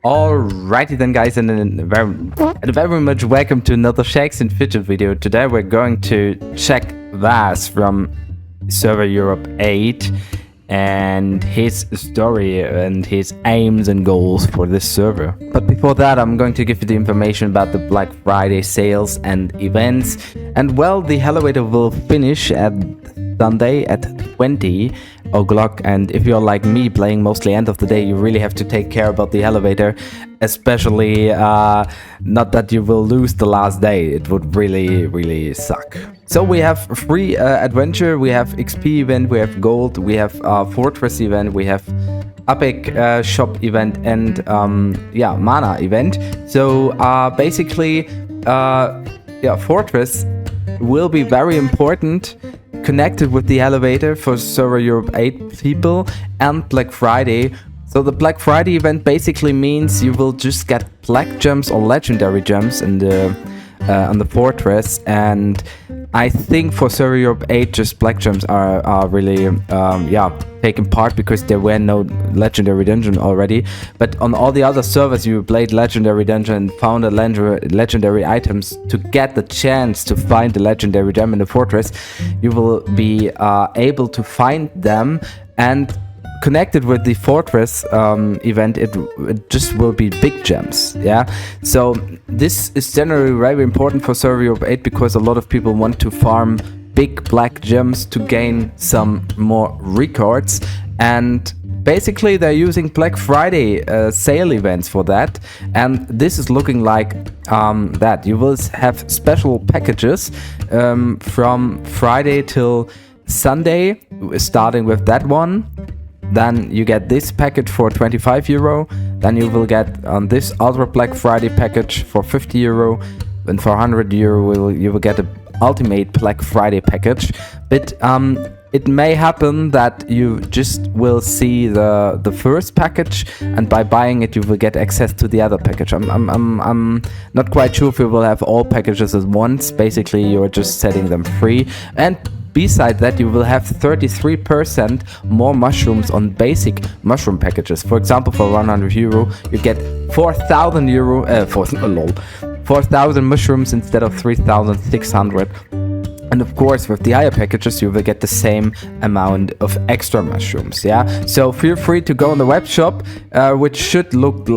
Alrighty then, guys, and very much welcome to another Shakes and Fidget video. Today we're going to check Vaaz from server Europe 8 and his story and his aims and goals for this server. But before that, I'm going to give you the information about the Black Friday sales and events. And well, the elevator will finish at Sunday at 20 o'clock, and if you're like me playing mostly end of the day, you really have to take care about the elevator, especially not that you will lose the last day. It would really suck. So we have free adventure, we have XP event, we have gold, we have fortress event, we have epic shop event, and mana event. So basically fortress will be very important, connected with the elevator for server Europe 8 people, and Black Friday. So the Black Friday event basically means you will just get black gems or legendary gems in the on the fortress, and I think for server Europe 8 just black gems are really taking part because there were no legendary dungeon already. But on all the other servers you played legendary dungeon and found a legendary items. To get the chance to find the legendary gem in the fortress, you will be able to find them, and connected with the fortress event, it just will be big gems. So this is generally very important for server Europe 8 because a lot of people want to farm big black gems to gain some more records, and basically they're using Black Friday sale events for that. And this is looking like that you will have special packages from Friday till Sunday, starting with that one. Then you get this package for 25 euro. Then you will get on this other Black Friday package for 50 euro. And for 100 euro you will get a ultimate Black Friday package. But it may happen that you just will see the first package, and by buying it you will get access to the other package. I'm not quite sure if you will have all packages at once. Basically you're just setting them free, and beside that, you will have 33% more mushrooms on basic mushroom packages. For example, for 100 euro, you get 4,000 euro, 4,000 mushrooms instead of 3,600. And of course, with the higher packages, you will get the same amount of extra mushrooms. So feel free to go on the web shop, which should look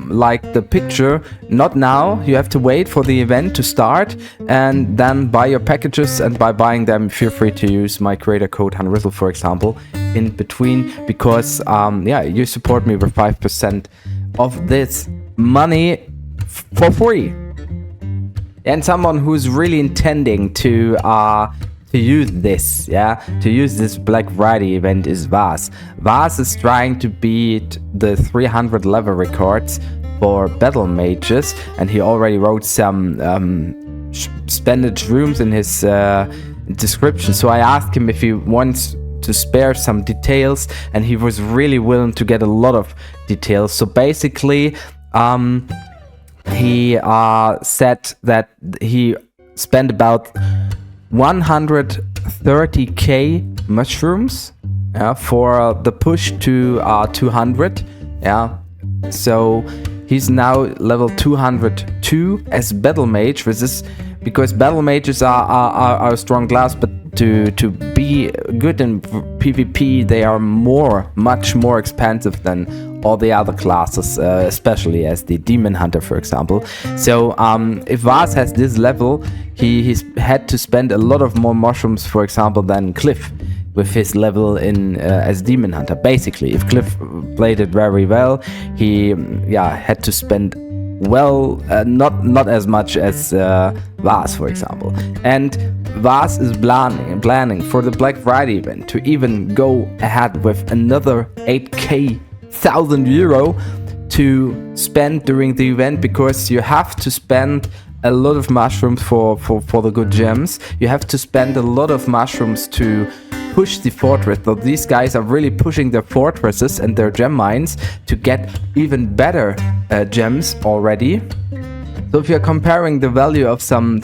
like the picture. Not now. You have to wait for the event to start and then buy your packages. And by buying them, feel free to use my creator code Hunrizzle, for example, in between, because you support me with 5% of this money for free. And someone who's really intending to use this, to use this Black Friday event is Vaaz. Vaaz is trying to beat the 300 level records for Battlemages, and he already wrote some spendage rooms in his description. So I asked him if he wants to spare some details, and he was really willing to get a lot of details. So basically, he said that he spent about 130k mushrooms for the push to 200. So he's now level 202 as Battlemage, which is because Battlemages are a strong class, but to be good in PvP, they are much more expensive than all the other classes, especially as the Demon Hunter, for example. So if Vaaz has this level, he's had to spend a lot of more mushrooms, for example, than Cliff with his level in as Demon Hunter. Basically, if Cliff played it very well, he had to spend not as much as Vaaz, for example. And Vaaz is planning for the Black Friday event to even go ahead with another 8,000 euro to spend during the event, because you have to spend a lot of mushrooms for the good gems. You have to spend a lot of mushrooms to push the fortress. So these guys are really pushing their fortresses and their gem mines to get even better gems already. So if you're comparing the value of some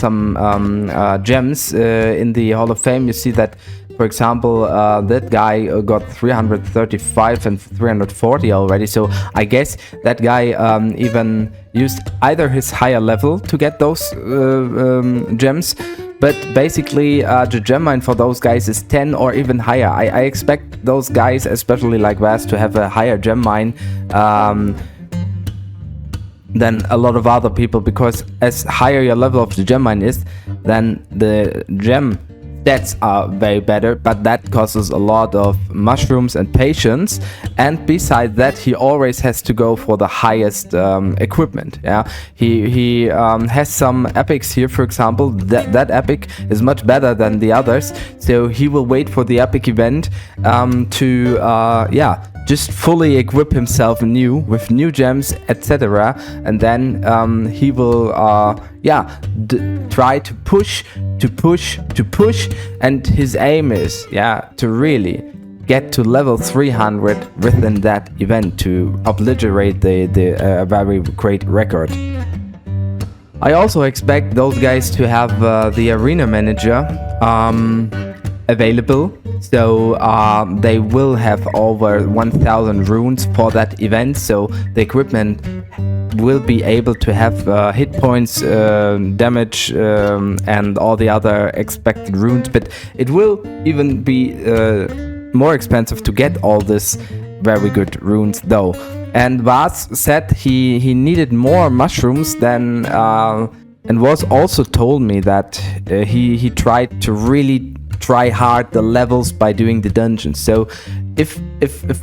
gems in the Hall of Fame, you see that For example, that guy got 335 and 340 already, so I guess that guy even used either his higher level to get those gems, but basically the gem mine for those guys is 10 or even higher. I expect those guys, especially like Vaaz, to have a higher gem mine than a lot of other people, because as higher your level of the gem mine is, then the gem stats are way better, but that costs a lot of mushrooms and patience. And besides that, he always has to go for the highest equipment. Yeah, he has some epics here, for example. That epic is much better than the others, so he will wait for the epic event to just fully equip himself anew with new gems, etc. And then he will try to push, and his aim is to really get to level 300 within that event to obliterate the very great record. I also expect those guys to have the arena manager available, so they will have over 1000 runes for that event, so the equipment will be able to have hit points, damage, and all the other expected runes, but it will even be more expensive to get all this very good runes though. And Vaaz said he needed more mushrooms than and was also told me that he tried to really try hard the levels by doing the dungeons. So if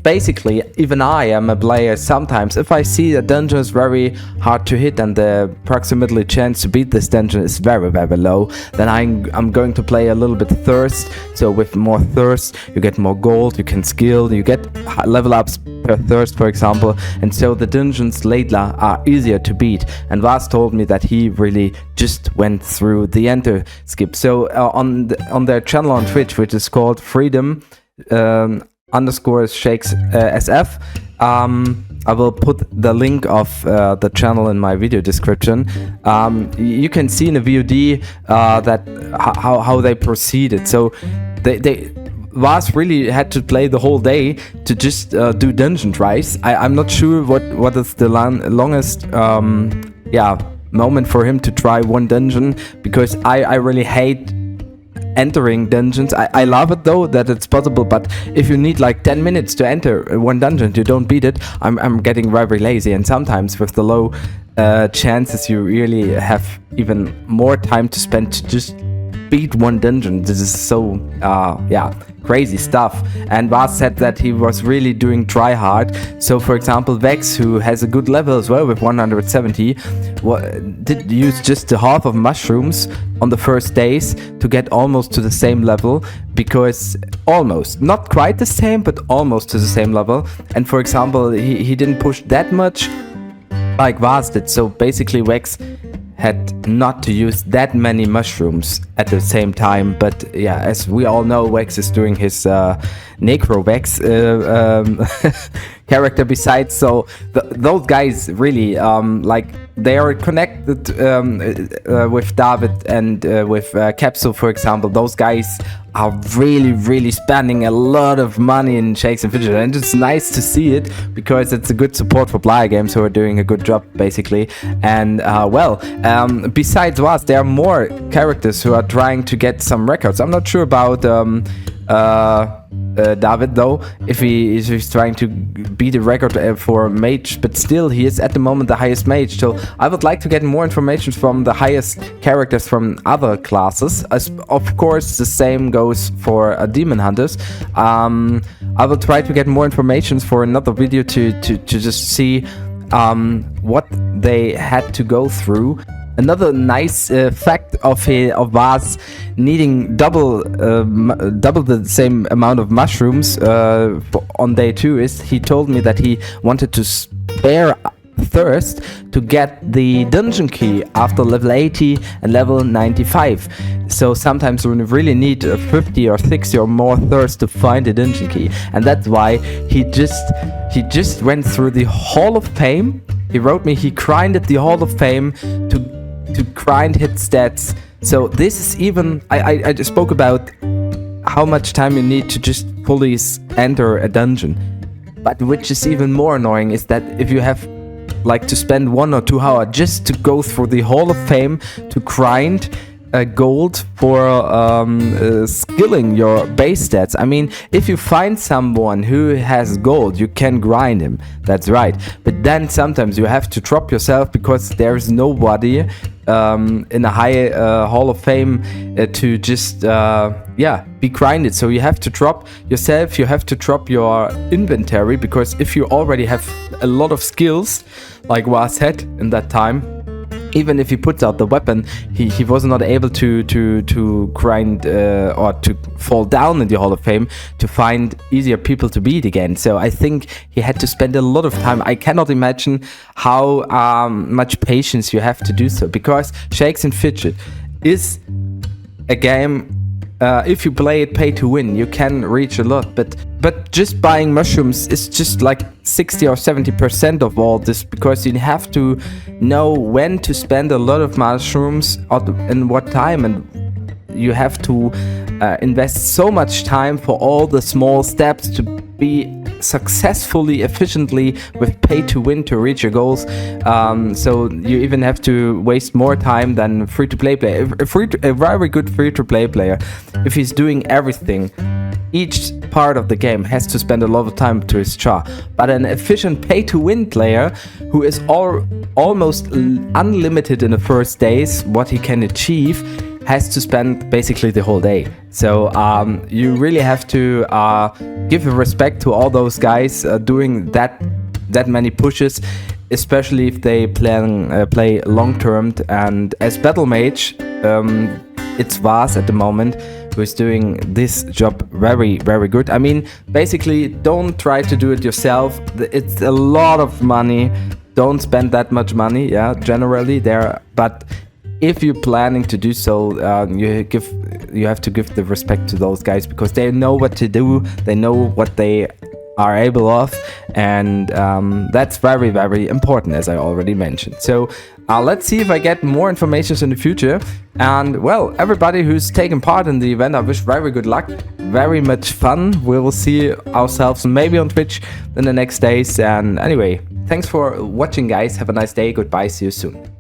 basically even I am a player, sometimes if I see a dungeon is very hard to hit and the approximately chance to beat this dungeon is very low, then I'm going to play a little bit thirst. So with more thirst you get more gold, you can skill, you get level ups per thirst, for example, and so the dungeons later are easier to beat. And Vaaz told me that he really just went through the enter skip. So on their channel on Twitch, which is called Freedom _shakes SF, I will put the link of the channel in my video description. You can see in the VOD that how they proceeded. So they Vaaz really had to play the whole day to just do dungeon tries. I'm not sure what is the longest moment for him to try one dungeon, because I really hate entering dungeons. I love it though that it's possible, but if you need like 10 minutes to enter one dungeon, you don't beat it. I'm getting very lazy, and sometimes with the low chances you really have even more time to spend to just beat one dungeon. This is so crazy stuff. And Vaaz said that he was really doing try hard. So for example, Vex, who has a good level as well with 170, did use just the half of mushrooms on the first days to get almost to the same level, because almost, not quite the same, but almost to the same level. And for example, he didn't push that much like Vaaz did, so basically Vex had not to use that many mushrooms at the same time. But yeah, as we all know, Vex is doing his Necro Vex character besides, so those guys really they are connected with David and with Capsule, for example. Those guys are really spending a lot of money in Shakes and Fidget, and it's nice to see it because it's a good support for player games who are doing a good job basically. And besides Vaaz, there are more characters who are trying to get some records. I'm not sure about David though, if he's trying to beat a record for mage, but still he is at the moment the highest mage. So I would like to get more information from the highest characters from other classes. As of course the same goes for demon hunters. I will try to get more information for another video to just see what they had to go through. Another nice fact of Vaaz needing double the same amount of mushrooms on day 2 is he told me that he wanted to spare thirst to get the dungeon key after level 80 and level 95. So sometimes we really need 50 or 60 or more thirst to find a dungeon key, and that's why he just went through the Hall of Fame. He wrote me he grinded the Hall of Fame to grind hit stats. So this is even, I just spoke about how much time you need to just fully enter a dungeon. But which is even more annoying is that if you have like to spend 1 or 2 hours just to go through the Hall of Fame to grind gold for skilling your base stats. I mean, if you find someone who has gold, you can grind him. That's right. But then sometimes you have to drop yourself because there's nobody in a high Hall of Fame to just be grinded. So you have to drop yourself, you have to drop your inventory, because if you already have a lot of skills like Vaaz had in that time, even if he puts out the weapon, he was not able to grind or to fall down in the Hall of Fame to find easier people to beat again. So I think he had to spend a lot of time. I cannot imagine how much patience you have to do so, because Shakes and Fidget is a game. If you play it pay to win, you can reach a lot, but just buying mushrooms is just like 60 or 70% of all this, because you have to know when to spend a lot of mushrooms and what time, and you have to invest so much time for all the small steps to be successfully, efficiently with pay to win to reach your goals. So you even have to waste more time than free-to-play player. A very good free-to-play player, if he's doing everything, each part of the game has to spend a lot of time to his char. But an efficient pay-to-win player who is almost unlimited in the first days what he can achieve has to spend basically the whole day. So you really have to give respect to all those guys doing that many pushes, especially if they play long term. And as Battlemage, it's Vaaz at the moment who is doing this job very, very good. I mean, basically, don't try to do it yourself. It's a lot of money. Don't spend that much money, generally there. But if you're planning to do so, you have to give the respect to those guys, because they know what to do, they know what they are able of, and that's very, very important, as I already mentioned. So let's see if I get more information in the future. And well, everybody who's taken part in the event, I wish very good luck, very much fun. We will see ourselves maybe on Twitch in the next days. And anyway, thanks for watching, guys. Have a nice day. Goodbye. See you soon.